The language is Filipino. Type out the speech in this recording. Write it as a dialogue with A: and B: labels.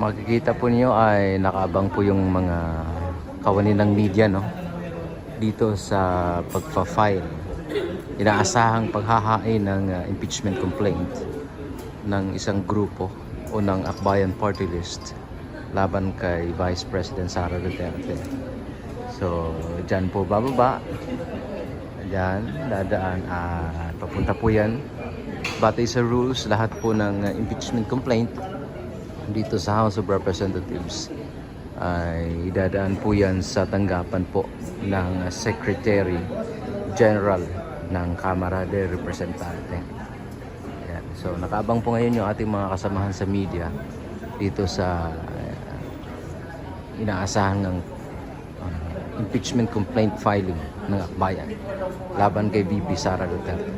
A: makikita po niyo ay nakaabang po yung mga kawani ng media, no, dito sa pagpa-file, inaasahang paghahain ng impeachment complaint ng isang grupo o ng Akbayan Party List laban kay Vice President Sara Duterte. So dyan po bababa, dyan dadaan at papunta po yan. Batay sa rules, lahat po ng impeachment complaint dito sa House of Representatives ay idadaan po yan sa tanggapan po ng Secretary General ng Kamara de Representante. Yan. So nakaabang po ngayon yung ating mga kasamahan sa media dito sa inaasahan ng impeachment complaint filing ng Akbayan laban kay VP Sara Duterte.